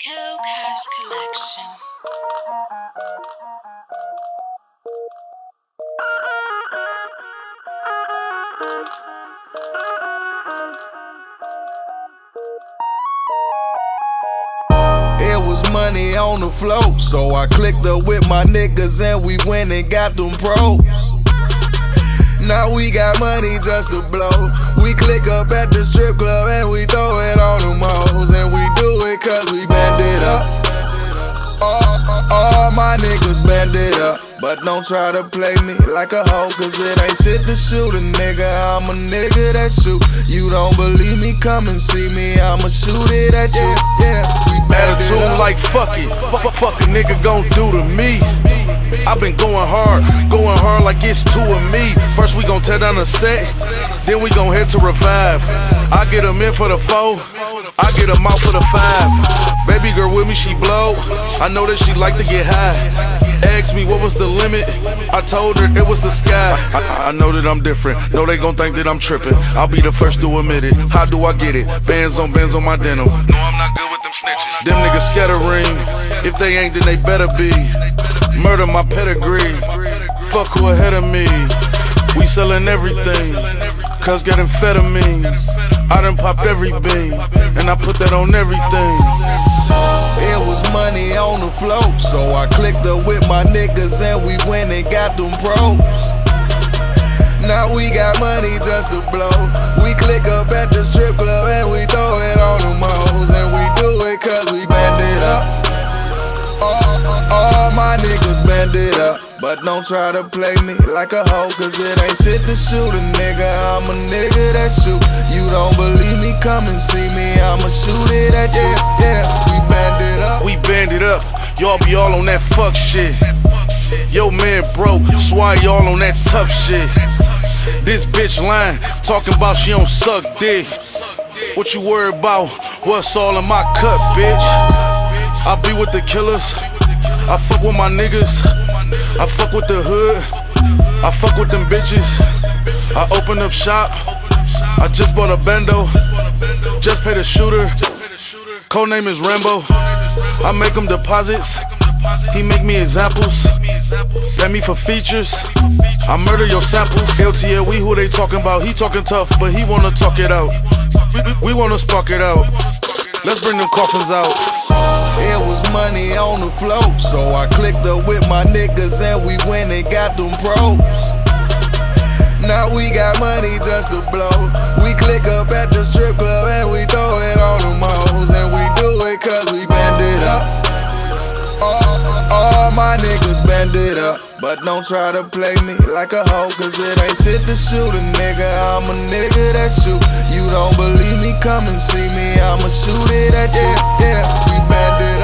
Rico Cash Collection. It was money on the float, so I clicked up with my niggas and we went and got them pros. Now we got money just to blow. We click up at the strip club and we throw it on them hoes. And we do it cause we bend it up. All my niggas bend it up. But don't try to play me like a hoe, cause it ain't shit to shoot a nigga. I'm a nigga that shoot. You don't believe me, come and see me. I'ma shoot it at you. Yeah, we bend it Attitude up. like fuck it, fuck a nigga gon' do to me. I've been going hard like it's two of me. First we gon' tear down the set, then we gon' head to Revive. I get 'em in for the 4, I get 'em out for the 5. Baby girl with me, she blow. I know that she like to get high. Asked me what was the limit, I told her it was the sky. I know that I'm different, know they gon' think that I'm trippin'. I'll be the first to admit it. How do I get it? Bands on my denim. No, I'm not good with them snitches. Them niggas scattering. If they ain't, then they better be. Murder my pedigree. Fuck who ahead of me. We sellin' everything, cuz get amphetamines. I done popped every bean, and I put that on everything. It was money on the float, so I clicked up with my niggas and we went and got them pros. Now we got money just to blow. We click up at the strip club and we throw it on them hoes. And we do it cause we bend it up. All my niggas bend it up. But don't try to play me like a hoe, cause it ain't shit to shoot a nigga. I'm a nigga that shoot. You don't believe me, come and see me. I'ma shoot it at you. Yeah, we bend it up. We band it up, y'all be all on that fuck shit. Yo man broke, so why y'all on that tough shit? This bitch lying, talking about she don't suck dick. What you worried about? What's all in my cup, bitch? I be with the killers, I fuck with my niggas, I fuck with the hood, I fuck with them bitches. I open up shop, I just bought a bando, just paid a shooter. Code name is Rambo. I make him deposits, he make me examples. Pay me for features, I murder your samples. LTL, we who they talking about. He talking tough, but he wanna talk it out. We wanna spark it out. Let's bring them coffins out. It was money on the float, so I clicked up with my niggas and we went and got them pros. Now we got money just to blow. We click up at the strip club and we throw it on them hoes. And we do it cause we bend it up. All my niggas bend it up. But don't try to play me like a hoe, cause it ain't shit to shoot a nigga. I'm a nigga that shoot. You don't believe me, come and see me. I'ma shoot it at you. Yeah, we bend it up.